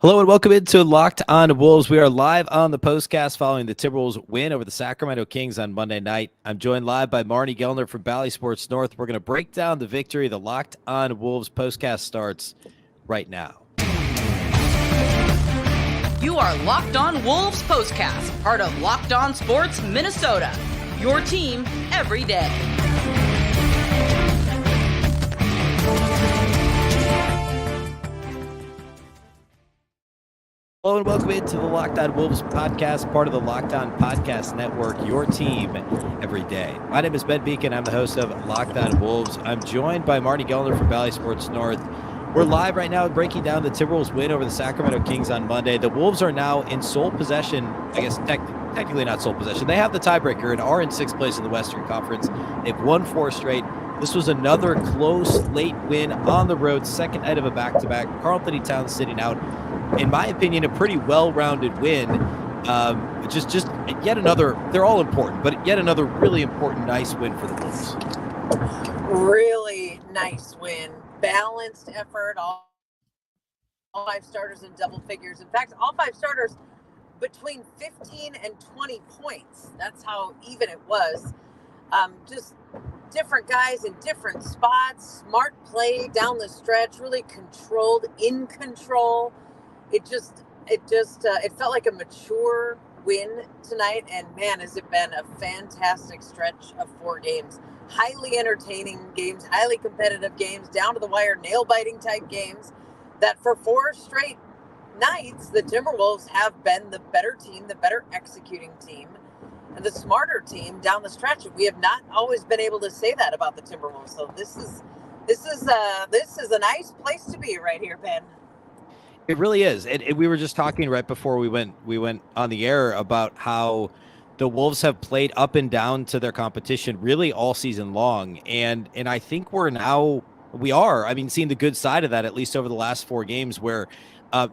Hello and welcome into Locked On Wolves. We are live on the postcast following the Timberwolves win over the Sacramento Kings on Monday night. I'm joined live by Marney Gellner from Bally Sports North. We're going to break down the victory. The Locked On Wolves postcast starts right now. You are Locked On Wolves postcast, part of Locked On Sports Minnesota. Your team every day. Hello and welcome into the Locked On Wolves podcast, part of the Locked On Podcast Network, your team every day. My name is Ben Beecken. I'm the host of Locked On Wolves. I'm joined by Marney Gellner from Bally Sports North. We're live right now breaking down the Timberwolves win over the Sacramento Kings on Monday. The Wolves are now in sole possession, I guess technically not sole possession. They have the tiebreaker and are in sixth place in the Western Conference. They've won 4 straight. This was another close late win on the road, second night of a back-to-back. KarlAnthony Towns sitting out. In my opinion, a pretty well-rounded win. Just yet another, they're all important, but yet another really important, nice win for the Wolves. Really nice win. Balanced effort, all 5 starters in double figures. In fact, all 5 starters between 15 and 20 points. That's how even it was. Just different guys in different spots. Smart play down the stretch, really controlled, in control. It felt like a mature win tonight, and man, has it been a fantastic stretch of 4 games. Highly entertaining games, highly competitive games, down to the wire, nail-biting type games that for 4 straight nights, the Timberwolves have been the better team, the better executing team, and the smarter team down the stretch. We have not always been able to say that about the Timberwolves, so this is a nice place to be right here, Ben. It really is. And we were just talking right before we went on the air about how the Wolves have played up and down to their competition really all season long. And I think we are seeing the good side of that, at least over the last 4 games where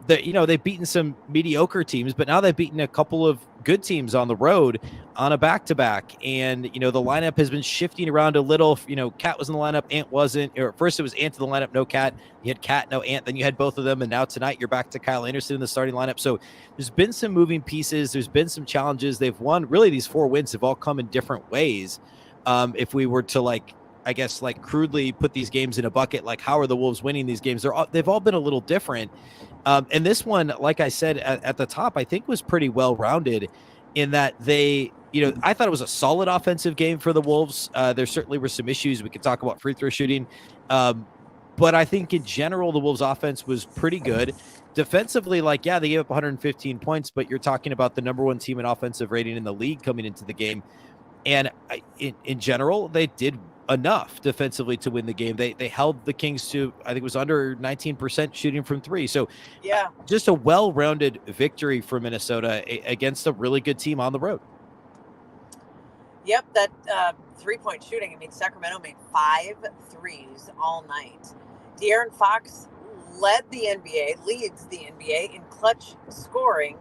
they've beaten some mediocre teams, but now they've beaten a couple of good teams on the road on a back-to-back. And, the lineup has been shifting around a little. Cat was in the lineup, Ant wasn't. Or first it was Ant in the lineup, no Cat. You had Cat, no Ant. Then you had both of them. And now tonight you're back to Kyle Anderson in the starting lineup. So there's been some moving pieces. There's been some challenges. They've won. Really, these 4 wins have all come in different ways. If we were to crudely put these games in a bucket, like how are the Wolves winning these games? They've all been a little different. And this one, like I said at the top, I think was pretty well-rounded in that I thought it was a solid offensive game for the Wolves. There certainly were some issues. We could talk about free throw shooting. But I think in general, the Wolves offense was pretty good. Defensively, they gave up 115 points, but you're talking about the number 1 team in offensive rating in the league coming into the game. And in general, they did enough defensively to win the game. They held the Kings to, I think it was under 19% shooting from 3. So yeah, just a well-rounded victory for Minnesota against a really good team on the road. Yep, that 3-point shooting. Sacramento made 5 threes all night. Darren Fox leads the NBA in clutch scoring,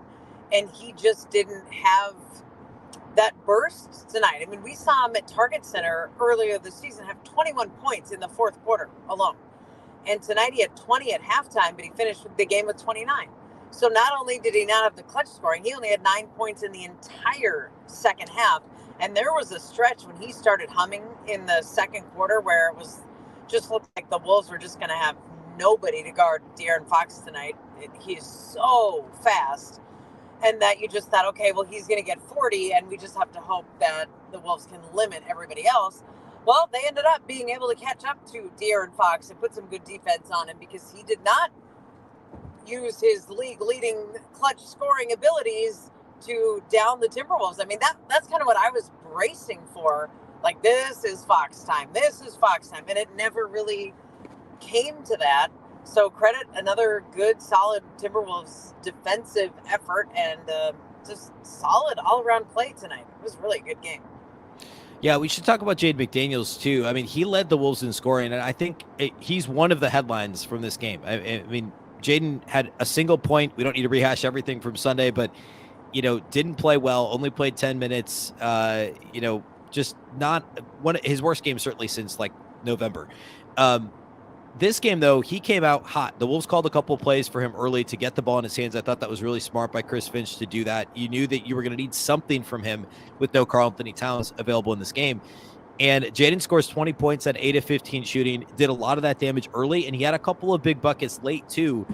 and he just didn't have that burst tonight. We saw him at Target Center earlier this season have 21 points in the 4th quarter alone. And tonight he had 20 at halftime, but he finished the game with 29. So not only did he not have the clutch scoring, he only had 9 points in the entire second half. And there was a stretch when he started humming in the second quarter where it was just looked like the Wolves were just going to have nobody to guard Darren Fox tonight. He's so fast. And that you just thought, okay, well, he's going to get 40, and we just have to hope that the Wolves can limit everybody else. Well, they ended up being able to catch up to Darren Fox and put some good defense on him because he did not use his league-leading clutch scoring abilities to down the Timberwolves. That's kind of what I was bracing for. This is Fox time. This is Fox time. And it never really came to that. So credit another good, solid Timberwolves defensive effort and just solid all-around play tonight. It was really a good game. Yeah, we should talk about Jaden McDaniels, too. He led the Wolves in scoring, and I think he's one of the headlines from this game. Jaden had a single point. We don't need to rehash everything from Sunday, but, didn't play well, only played 10 minutes. Just not his worst game, certainly since, November. This game, though, he came out hot. The Wolves called a couple plays for him early to get the ball in his hands. I thought that was really smart by Chris Finch to do that. You knew that you were going to need something from him with no KarlAnthony Towns available in this game. And Jaden scores 20 points at 8 of 15 shooting, did a lot of that damage early, and he had a couple of big buckets late, too,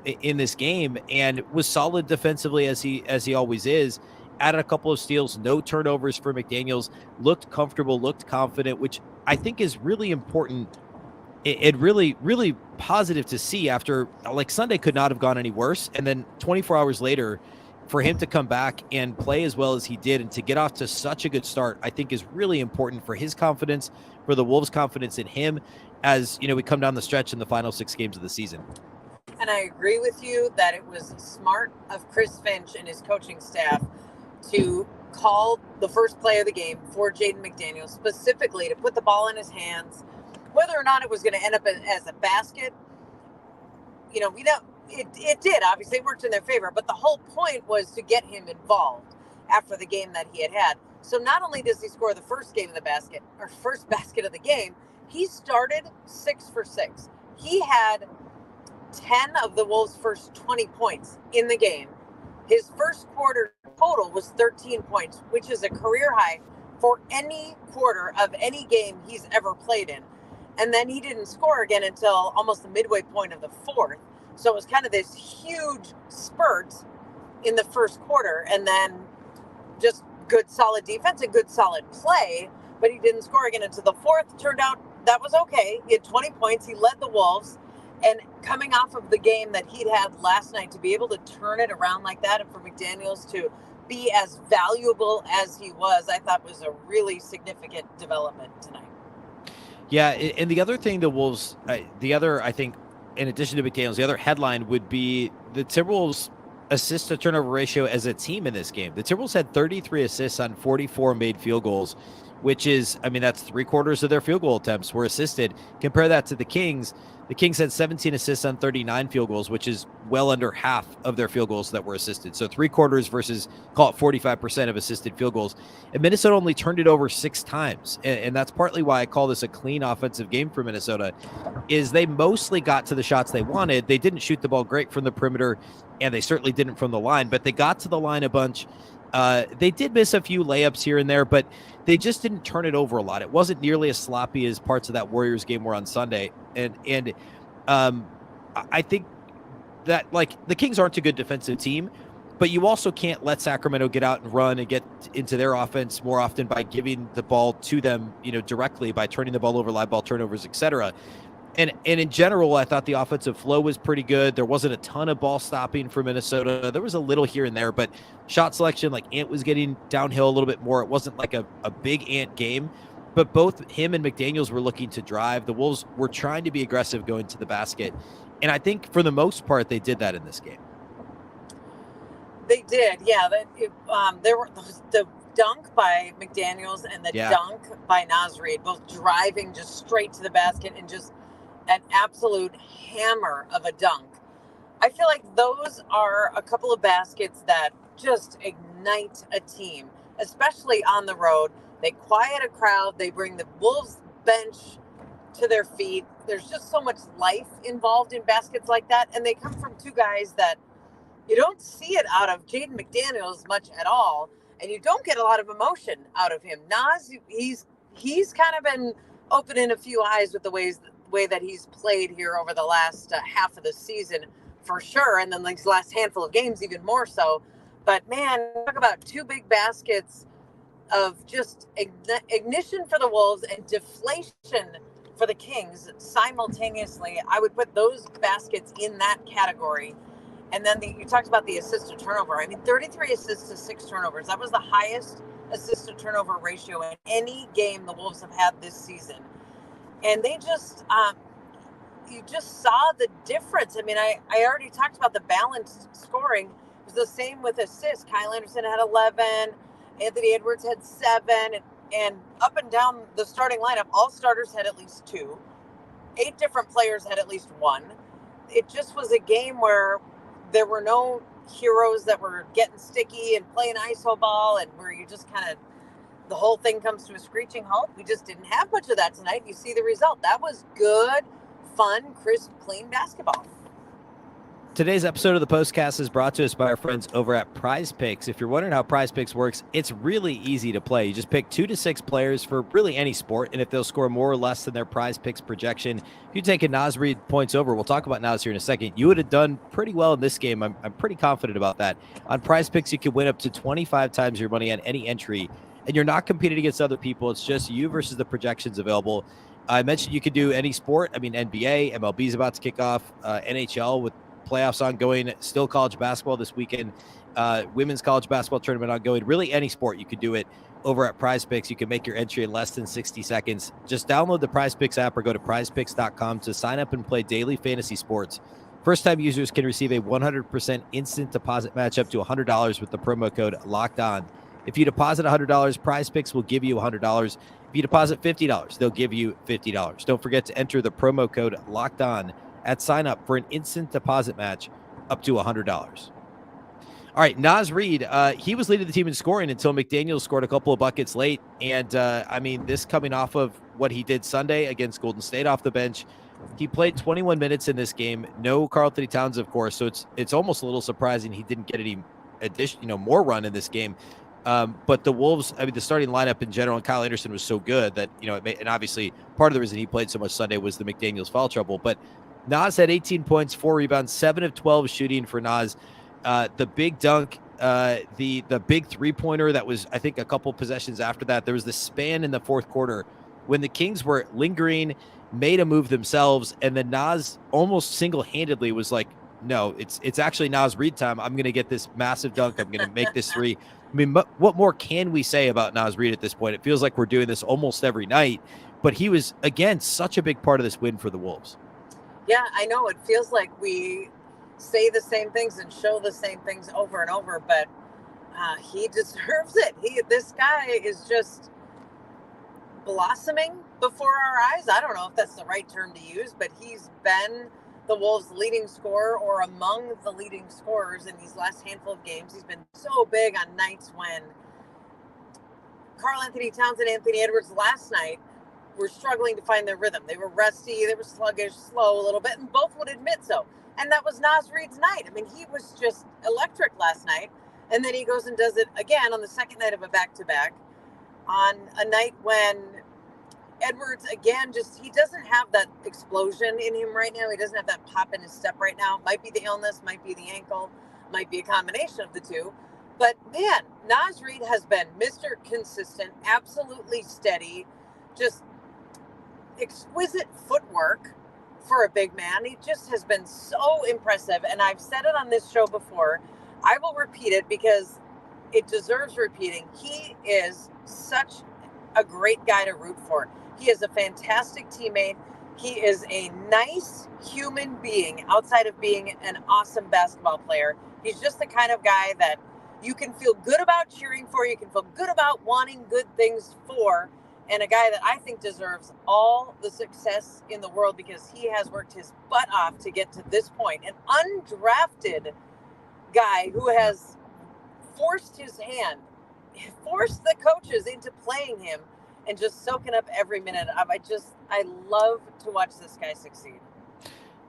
in this game, and was solid defensively as he always is. Added a couple of steals, no turnovers for McDaniels, looked comfortable, looked confident, which I think is really important. It really, really positive to see after, like, Sunday could not have gone any worse. And then 24 hours later, for him to come back and play as well as he did and to get off to such a good start, I think is really important for his confidence, for the Wolves' confidence in him as, we come down the stretch in the final 6 games of the season. And I agree with you that it was smart of Chris Finch and his coaching staff to call the first play of the game for Jaden McDaniels, specifically to put the ball in his hands. Whether or not it was going to end up as a basket, we don't. It did. Obviously, it worked in their favor. But the whole point was to get him involved after the game that he had. So not only does he score the first basket of the game, he started 6 for 6. He had 10 of the Wolves' first 20 points in the game. His first quarter total was 13 points, which is a career high for any quarter of any game he's ever played in. And then he didn't score again until almost the midway point of the fourth. So it was kind of this huge spurt in the first quarter, and then just good, solid defense and good, solid play. But he didn't score again until the fourth. Turned out that was okay. He had 20 points. He led the Wolves. And coming off of the game that he'd had last night, to be able to turn it around like that and for McDaniels to be as valuable as he was, I thought was a really significant development tonight. Yeah, and the other thing the Wolves, I think, in addition to McDaniels, the other headline would be the Timberwolves' assist-to-turnover ratio as a team in this game. The Timberwolves had 33 assists on 44 made field goals, which is, that's 3/4 of their field goal attempts were assisted. Compare that to the Kings. The Kings had 17 assists on 39 field goals, which is well under half of their field goals that were assisted. So 3/4 versus, call it 45% of assisted field goals. And Minnesota only turned it over 6 times. And that's partly why I call this a clean offensive game for Minnesota, is they mostly got to the shots they wanted. They didn't shoot the ball great from the perimeter, and they certainly didn't from the line, but they got to the line a bunch. They did miss a few layups here and there, but they just didn't turn it over a lot. It wasn't nearly as sloppy as parts of that Warriors game were on Sunday. And I think that, like, the Kings aren't a good defensive team, but you also can't let Sacramento get out and run and get into their offense more often by giving the ball to them, directly, by turning the ball over, live ball turnovers, etc. And in general, I thought the offensive flow was pretty good. There wasn't a ton of ball stopping for Minnesota. There was a little here and there, but shot selection, like, Ant was getting downhill a little bit more. It wasn't like a big Ant game, but both him and McDaniels were looking to drive. The Wolves were trying to be aggressive going to the basket. And I think for the most part, they did that in this game. They did, yeah. There were the dunk by McDaniels and the dunk by Naz Reid, both driving just straight to the basket and just an absolute hammer of a dunk. I feel like those are a couple of baskets that just ignite a team, especially on the road. They quiet a crowd. They bring the Wolves bench to their feet. There's just so much life involved in baskets like that. And they come from two guys that you don't see it out of Jaden McDaniels much at all. And you don't get a lot of emotion out of him. Naz, he's kind of been opening a few eyes with the way that he's played here over the last half of the season, for sure. And then these last handful of games, even more so. But man, talk about 2 big baskets of just ignition for the Wolves and deflation for the Kings simultaneously. I would put those baskets in that category. And then you talked about the assist to turnover. 33 assists to 6 turnovers. That was the highest assist to turnover ratio in any game the Wolves have had this season. And they just, you just saw the difference. I already talked about the balanced scoring. It was the same with assists. Kyle Anderson had 11. Anthony Edwards had 7. And up and down the starting lineup, all starters had at least 2. 8 different players had at least 1. It just was a game where there were no heroes that were getting sticky and playing iso ball, and where you just kind of, the whole thing comes to a screeching halt. We just didn't have much of that tonight. You see the result. That was good fun, crisp, clean basketball. Today's episode of the Postcast is brought to us by our friends over at PrizePicks. If you're wondering how PrizePicks works, it's really easy to play. You just pick 2 to 6 players for really any sport, and if they'll score more or less than their PrizePicks projection, if you take a Naz Reid points over, we'll talk about Naz here in a second, you would have done pretty well in this game. I'm pretty confident about that. On PrizePicks, you can win up to 25 times your money on any entry, and you're not competing against other people. It's just you versus the projections available. I mentioned you could do any sport. I mean, NBA, MLB is about to kick off, NHL with playoffs ongoing, still college basketball this weekend, women's college basketball tournament ongoing. Really any sport, you could do it over at PrizePicks. You can make your entry in less than 60 seconds. Just download the PrizePicks app or go to prizepicks.com to sign up and play daily fantasy sports. First-time users can receive a 100% instant deposit match up to $100 with the promo code LOCKEDON. If you deposit $100, PrizePicks will give you $100. If you deposit $50, they'll give you $50. Don't forget to enter the promo code LOCKEDON at sign up for an instant deposit match up to $100. All right, Naz Reid, he was leading the team in scoring until McDaniels scored a couple of buckets late. And I mean, this coming off of what he did Sunday against Golden State off the bench. He played 21 minutes in this game. No KarlAnthony Towns, of course. So it's almost a little surprising he didn't get any more run in this game. But the Wolves, I mean, the starting lineup in general, and Kyle Anderson was so good that, and obviously part of the reason he played so much Sunday was the McDaniels foul trouble. But Naz had 18 points, 4 rebounds, 7 of 12 shooting for Naz. The big dunk, the big three-pointer that was, I think, a couple possessions after that. There was the span in the fourth quarter when the Kings were lingering, made a move themselves, and then Naz almost single-handedly was like, no, it's actually Naz Reid time. I'm going to get this massive dunk. I'm going to make this three. I mean, what more can we say about Naz Reid at this point? It feels like we're doing this almost every night, but he was, again, such a big part of this win for the Wolves. Yeah, I know. It feels like we say the same things and show the same things over and over, but he deserves it. This guy is just blossoming before our eyes. I don't know if that's the right term to use, but he's been the Wolves' leading scorer or among the leading scorers in these last handful of games. He's been so big on nights when KarlAnthony Towns and Anthony Edwards last night were struggling to find their rhythm. They were rusty, they were sluggish, slow a little bit, and both would admit so. And that was Naz Reid's night. I mean, he was just electric last night. And then he goes and does it again on the second night of a back-to-back on a night when Edwards, again, he doesn't have that explosion in him right now. He doesn't have that pop in his step right now. Might be the illness, might be the ankle, might be a combination of the two. But man, Naz Reid has been Mr. Consistent, absolutely steady, just exquisite footwork for a big man. He just has been so impressive. And I've said it on this show before. I will repeat it because it deserves repeating. He is such a great guy to root for. He is a fantastic teammate. He is a nice human being outside of being an awesome basketball player. He's just the kind of guy that you can feel good about cheering for. You can feel good about wanting good things for. And a guy that I think deserves all the success in the world because he has worked his butt off to get to this point. An undrafted guy who has forced his hand, forced the coaches into playing him and just soaking up every minute of. I love to watch this guy succeed.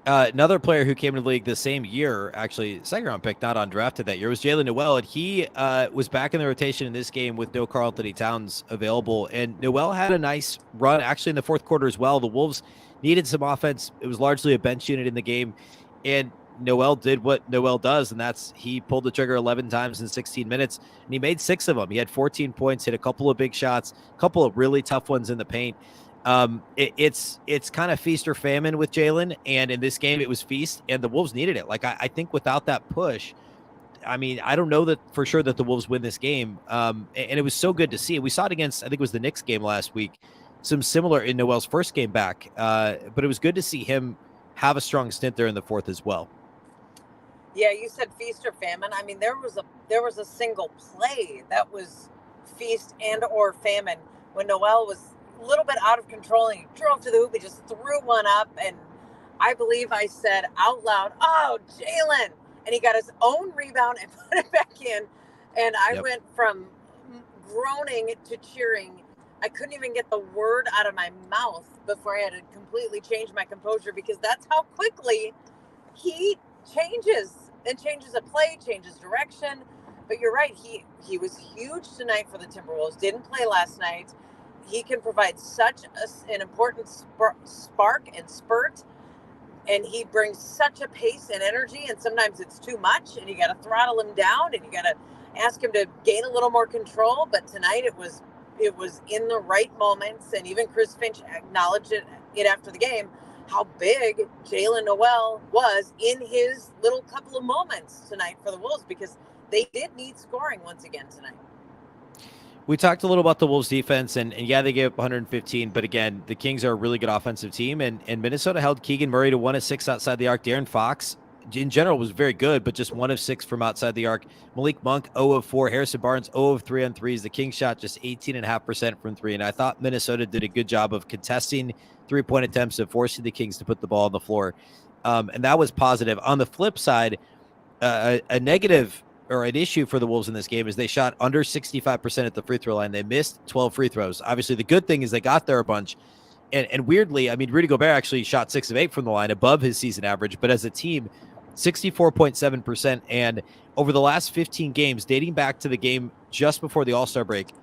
Another player who came into the league the same year, actually second round pick, not undrafted that year, was Jalen Noel. And he was back in the rotation in this game with no KarlAnthony Towns available. And Noel had a nice run actually in the fourth quarter as well. The Wolves needed some offense. It was largely a bench unit in the game. And Noel did what Noel does, and that's he pulled the trigger 11 times in 16 minutes, and he made 6 of them. He had 14 points, hit a couple of big shots, a couple of really tough ones in the paint. It's kind of feast or famine with Jalen, and in this game it was feast, and the Wolves needed it. Like I think without that push, I mean, I don't know that for sure that the Wolves win this game. And it was so good to see. We saw it against, I think it was the Knicks game last week, some similar in Noel's first game back. But it was good to see him have a strong stint there in the fourth as well. Yeah, you said feast or famine. I mean, there was a single play that was feast and or famine when Noel was a little bit out of control and he drove to the hoop. He just threw one up, and I believe I said out loud, "Oh, Jalen!" And he got his own rebound and put it back in. And I went from groaning to cheering I couldn't even get the word out of my mouth before I had to completely change my composure, because that's how quickly he changes a play, changes direction. But you're right. He was huge tonight for the Timberwolves. Didn't play last night. He can provide such an important spark and spurt. And he brings such a pace and energy. And sometimes it's too much. And you got to throttle him down. And you got to ask him to gain a little more control. But tonight it was in the right moments. And even Chris Finch acknowledged it after the game, how big Jalen Noel was in his little couple of moments tonight for the Wolves, because they did need scoring once again tonight. We talked a little about the Wolves defense, and yeah, they gave up 115, but again, the Kings are a really good offensive team, and Minnesota held Keegan Murray to 1 of 6 outside the arc. Darren Fox, in general, was very good, but just 1 of 6 from outside the arc. Malik Monk, 0 of 4. Harrison Barnes, 0 of 3 on threes. The Kings shot just 18.5% from 3, and I thought Minnesota did a good job of contesting three-point attempts and forcing the Kings to put the ball on the floor, and that was positive. On the flip side, a negative or an issue for the Wolves in this game is they shot under 65% at the free throw line. They missed 12 free throws. Obviously, the good thing is they got there a bunch. And weirdly, I mean, Rudy Gobert actually shot 6 of 8 from the line, above his season average. But as a team, 64.7%. And over the last 15 games, dating back to the game just before the All-Star break,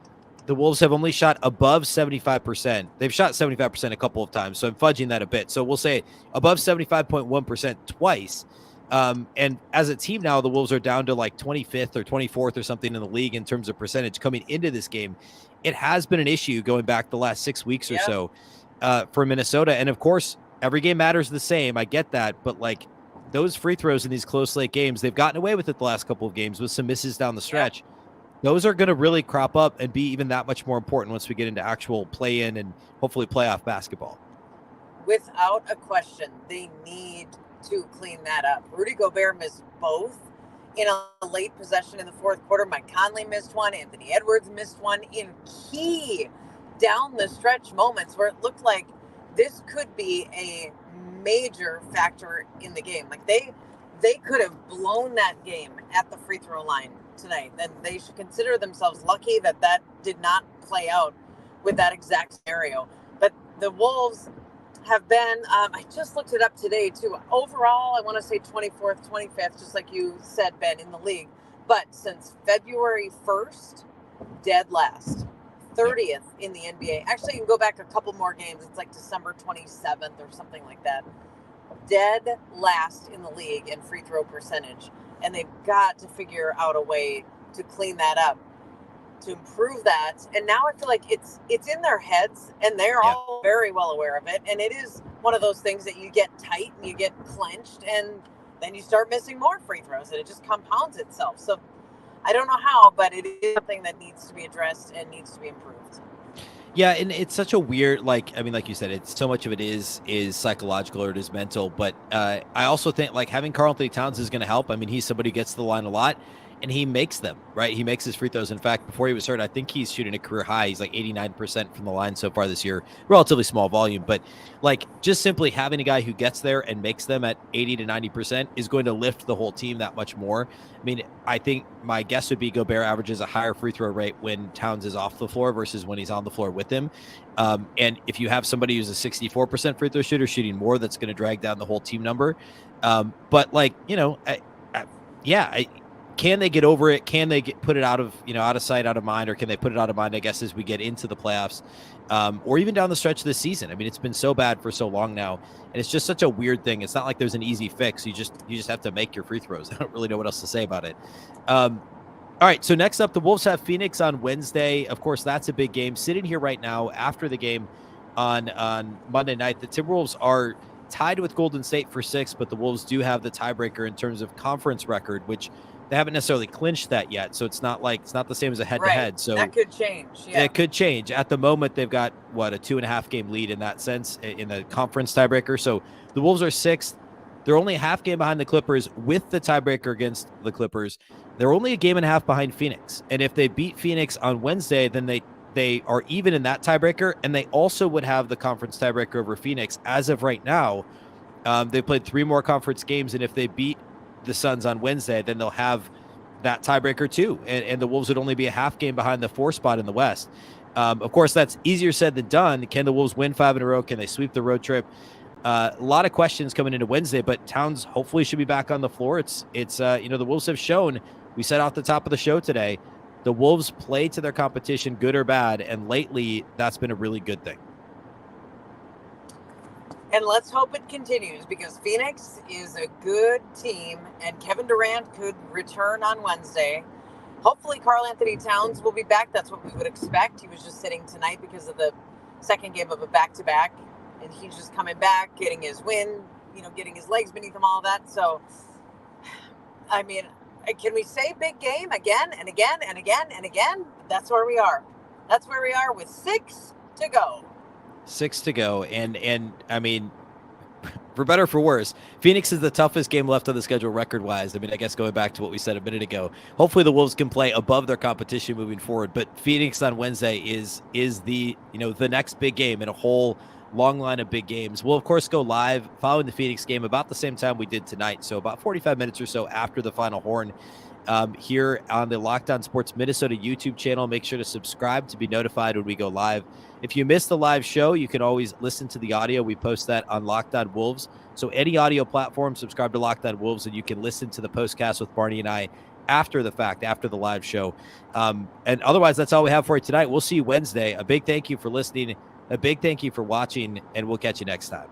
the Wolves have only shot above 75%. They've shot 75% a couple of times, so I'm fudging that a bit. So we'll say above 75.1% twice. And as a team now, the Wolves are down to like 25th or 24th or something in the league in terms of percentage coming into this game. It has been an issue going back the last 6 weeks or so for Minnesota. And of course, every game matters the same. I get that. But like those free throws in these close late games, they've gotten away with it the last couple of games with some misses down the stretch. Those are going to really crop up and be even that much more important once we get into actual play-in and hopefully playoff basketball. Without a question, they need to clean that up. Rudy Gobert missed both in a late possession in the fourth quarter. Mike Conley missed one. Anthony Edwards missed one in key down the stretch moments where it looked like this could be a major factor in the game. Like they could have blown that game at the free throw line tonight. And they should consider themselves lucky that did not play out with that exact scenario. But the Wolves have been, I just looked it up today too. Overall, I want to say 24th, 25th, just like you said, Ben, in the league. But since February 1st, dead last. 30th in the NBA. Actually, you can go back a couple more games. It's like December 27th or something like that. Dead last in the league in free throw percentage. And they've got to figure out a way to clean that up, to improve that. And now I feel like it's in their heads, and they're all very well aware of it. And it is one of those things that you get tight and you get clenched, and then you start missing more free throws, and it just compounds itself. So I don't know how, but it is something that needs to be addressed and needs to be improved. Yeah, and it's such a weird, like you said, it's so much of it is psychological or it is mental. But I also think like having KarlAnthony Towns is going to help. I mean, he's somebody who gets to the line a lot, and he makes them, right? He makes his free throws. In fact, before he was hurt, I think he's shooting a career high. He's like 89% from the line so far this year. Relatively small volume, but like just simply having a guy who gets there and makes them at 80 to 90% is going to lift the whole team that much more. I mean, I think my guess would be Gobert averages a higher free throw rate when Towns is off the floor versus when he's on the floor with him. And if you have somebody who's a 64% free throw shooter shooting more, that's going to drag down the whole team number. But like, can they get over it? Can they put it out of sight, out of mind, or can they put it out of mind, I guess, as we get into the playoffs or even down the stretch of the season? I mean, it's been so bad for so long now, and it's just such a weird thing. It's not like there's an easy fix. You just have to make your free throws. I don't really know what else to say about it. All right, so next up, the Wolves have Phoenix on Wednesday. Of course, that's a big game. Sitting here right now after the game on Monday night, the Timberwolves are tied with Golden State for 6th, but the Wolves do have the tiebreaker in terms of conference record, which they haven't necessarily clinched that yet. So it's not the same as a head-to-head. Right. So that could change. Yeah. It could change. At the moment, they've got a 2.5 game lead in that sense in the conference tiebreaker. So the Wolves are 6th. They're only a half game behind the Clippers with the tiebreaker against the Clippers. They're only a game and a half behind Phoenix. And if they beat Phoenix on Wednesday, then they are even in that tiebreaker, and they also would have the conference tiebreaker over Phoenix. As of right now, they played 3 more conference games, and if they beat the Suns on Wednesday, then they'll have that tiebreaker too, and the Wolves would only be a half game behind the 4 spot in the West. Of course, that's easier said than done. Can the Wolves win 5 in a row? Can they sweep the road trip? A lot of questions coming into Wednesday, but Towns hopefully should be back on the floor. It's the Wolves have shown, we said off the top of the show today, the Wolves play to their competition, good or bad, and lately that's been a really good thing. And let's hope it continues, because Phoenix is a good team and Kevin Durant could return on Wednesday. Hopefully KarlAnthony Towns will be back. That's what we would expect. He was just sitting tonight because of the second game of a back-to-back, and he's just coming back, getting his win, getting his legs beneath him, all that. So, I mean, can we say big game again and again and again and again? That's where we are. That's where we are with 6 to go. 6 to go. And I mean, for better or for worse, Phoenix is the toughest game left on the schedule record-wise. I mean, I guess going back to what we said a minute ago, hopefully the Wolves can play above their competition moving forward. But Phoenix on Wednesday is the the next big game in a whole long line of big games. We'll, of course, go live following the Phoenix game about the same time we did tonight, so about 45 minutes or so after the final horn. Here on the Locked On Sports Minnesota YouTube channel. Make sure to subscribe to be notified when we go live. If you missed the live show, you can always listen to the audio. We post that on Locked On Wolves. So any audio platform, subscribe to Locked On Wolves, and you can listen to the postcast with Marney and I after the fact, after the live show. And otherwise, that's all we have for you tonight. We'll see you Wednesday. A big thank you for listening. A big thank you for watching, and we'll catch you next time.